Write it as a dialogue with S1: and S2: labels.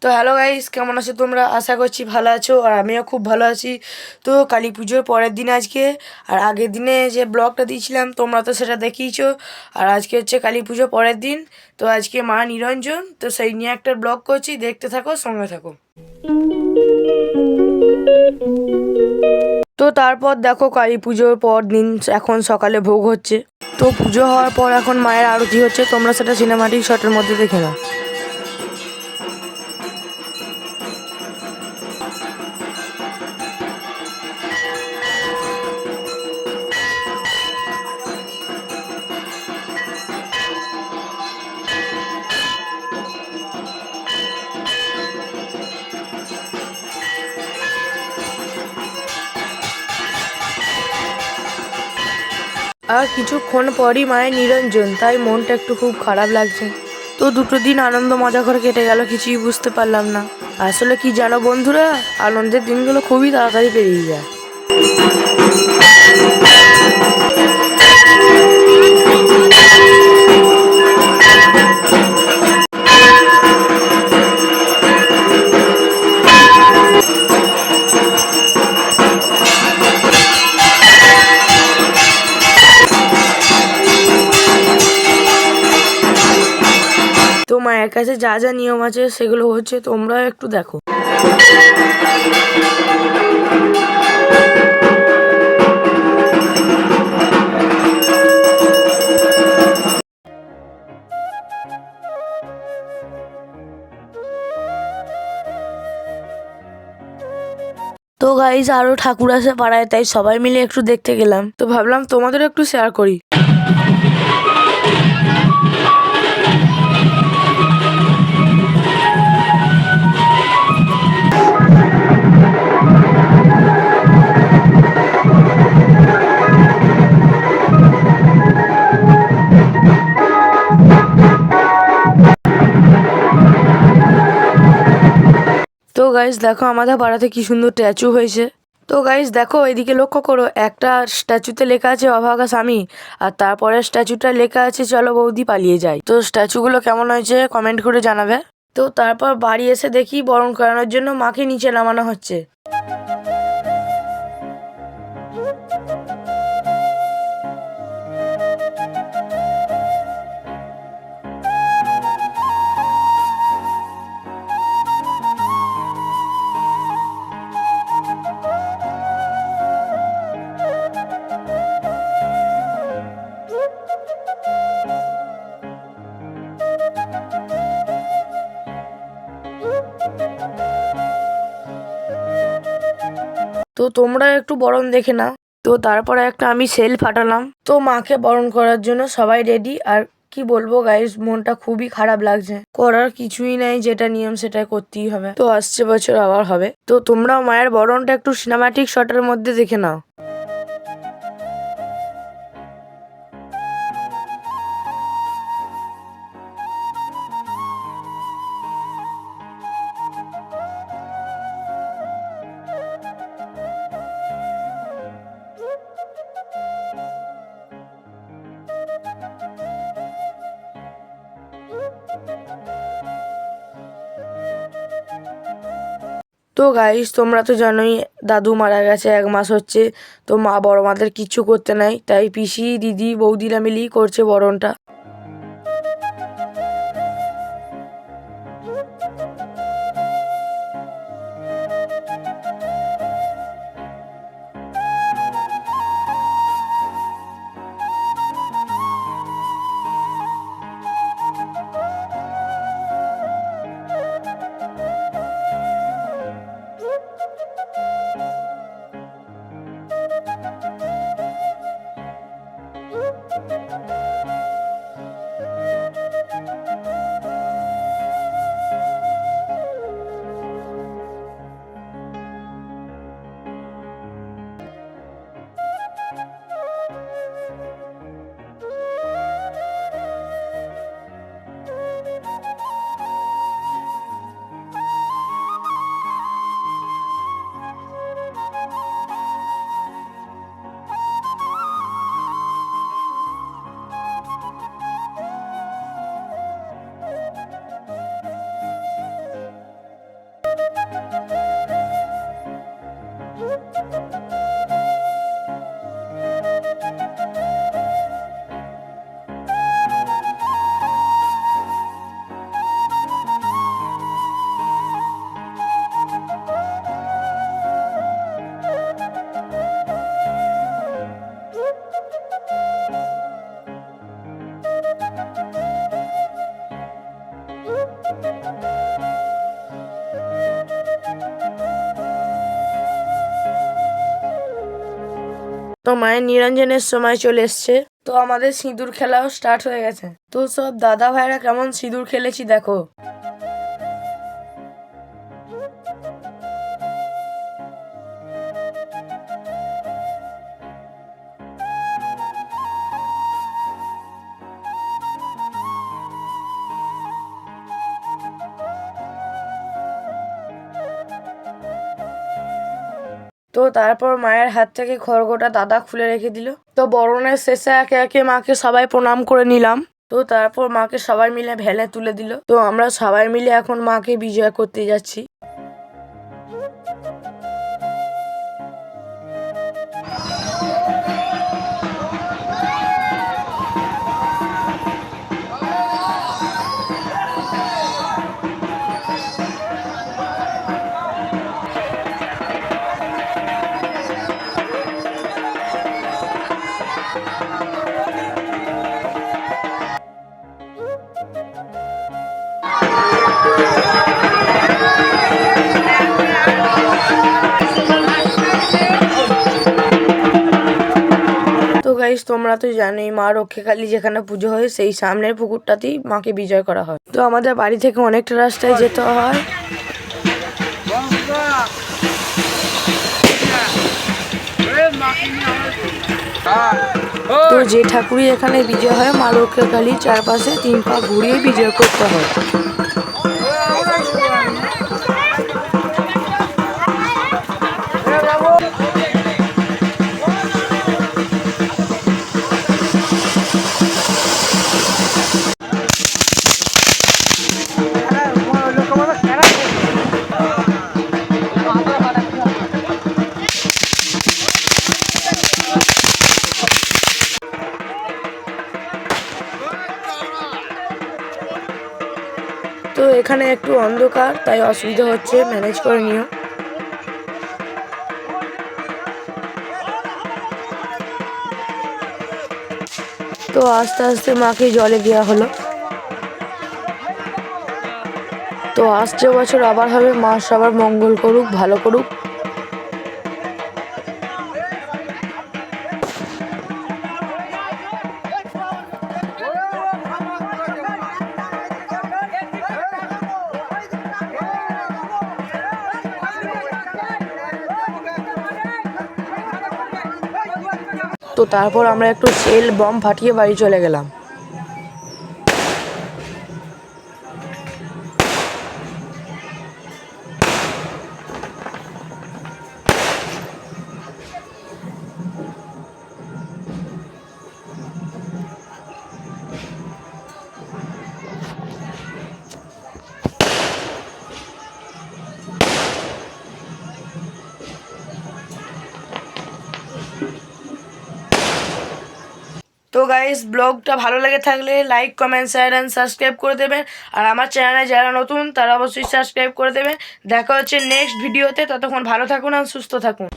S1: তো hello guys, কেমন আছো তোমরা? আশা করছি ভালো আছো আর আমিও খুব ভালো আছি। তো কালী পুজোর পরের দিন আজকে, আর আগের দিনে যে ব্লগটা দিয়েছিলাম তোমরা তো সেটা দেখিয়েছো। আর আজকে হচ্ছে কালী পুজোর পরের দিন। তো আজকে মা নিরঞ্জন, তো সেই নিয়ে একটা ব্লগ করছি, দেখতে থাকো, সঙ্গে থাকো। তো তারপর দেখো, কালী পুজোর পর দিন এখন সকালে ভোগ হচ্ছে। তো পুজো হওয়ার পর এখন মায়ের আরতি হচ্ছে, তোমরা সেটা সিনেমাটিক শটের মধ্যে দেখে নাও। আর কিছুক্ষণ পরই মায়ের নিরঞ্জন, তাই মনটা একটু খুব খারাপ লাগছে। তো দুটো দিন আনন্দ মজা করে কেটে গেল, কিছুই বুঝতে পারলাম না। আসলে কি জানো বন্ধুরা, আনন্দের দিনগুলো খুবই তাড়াতাড়ি পেরিয়ে যায়। তো মায়ের কাছে যা যা নিয়ম আছে সেগুলো হচ্ছে, তোমরাও একটু দেখো। তো গাইস, আরো ঠাকুর আসে পাড়ায়, তাই সবাই মিলে একটু দেখতে গেলাম। তো ভাবলাম তোমাদেরও একটু শেয়ার করি। তো গাইস দেখো, আমাদের পাড়াতে কি সুন্দর স্ট্যাচু হয়েছে। তো গাইস দেখো, এদিকে লক্ষ্য করো, একটা স্ট্যাচুতে লেখা আছে অভাগা স্বামী, আর তারপরে স্ট্যাচুটা লেখা আছে চলো বৌদি পালিয়ে যায়। তো স্ট্যাচুগুলো কেমন হয়েছে কমেন্ট করে জানাবে। তো তারপর বাড়ি এসে দেখি বরণ করানোর জন্য মাকে নিচে নামানো হচ্ছে। তো তোমরা একটু বরণ দেখে নাও। তো তারপরে একটা আমি সেল ফাটালাম। তো মাকে বরণ করার জন্য সবাই রেডি। আর কি বলবো গাইস, মনটা খুবই খারাপ লাগছে। করার কিছুই নাই, যেটা নিয়ম সেটা করতেই হবে। তো আসছে বছর আবার হবে। তো তোমরাও মায়ের বরণটা একটু সিনেমাটিক শটের মধ্যে দেখে নাও। তো গাইস, তোমরা তো জানোই দাদু মারা গেছে 1 মাস হচ্ছে। তো মা বড় মাদের কিচ্ছু করতে নাই, তাই পিসি দিদি বৌদিরা মিলেই করছে বরণটা। তো মায়ের নিরঞ্জনের সময় চলে এসছে। তো আমাদের সিঁদুর খেলাও স্টার্ট হয়ে গেছে। তো সব দাদা ভাইরা কেমন সিঁদুর খেলেছি দেখো। তো তারপর মায়ের হাত থেকে খড়গটা দাদা খুলে রেখে দিল। তো বরণের শেষে একে একে মাকে সবাই প্রণাম করে নিলাম। তো তারপর মাকে সবাই মিলে ভ্যালে তুলে দিল। তো আমরা সবাই মিলে এখন মাকে বিজয় করতে যাচ্ছি। তো গাইস তোমরা তো জানোই মা রক্ষাকালী যেখানে পুজো হয় সেই সামনের পুকুরটাতেই মাকে বিজয় করা হয়। তো আমাদের বাড়ি থেকে অনেকটা রাস্তায় যেতে হয়। তো যে ঠাকুরই এখানে বিজয় হয় মা রক্ষাকালী চারপাশে 3 পা ঘুরিয়ে বিজয় করতে হয়। তো এখানে একটু অন্ধকার তাই অসুবিধা হচ্ছে, ম্যানেজ করে নিও। তো আস্তে আস্তে মাকে জলে দেওয়া হলো। তো আসছে বছর আবার হবে, মা সবার মঙ্গল করুক, ভালো করুক। তো তারপর আমরা একটু সেল বম ফাটিয়ে বাড়ি চলে গেলাম। তো গাইস ব্লগটা ভালো লেগে থাকলে like comment share and subscribe করে দেবেন। আর আমার চ্যানেলে যারা নতুন তারা অবশ্যই সাবস্ক্রাইব করে দেবেন। দেখা হচ্ছে নেক্সট ভিডিওতে, ততক্ষণ ভালো থাকুন আর সুস্থ থাকুন।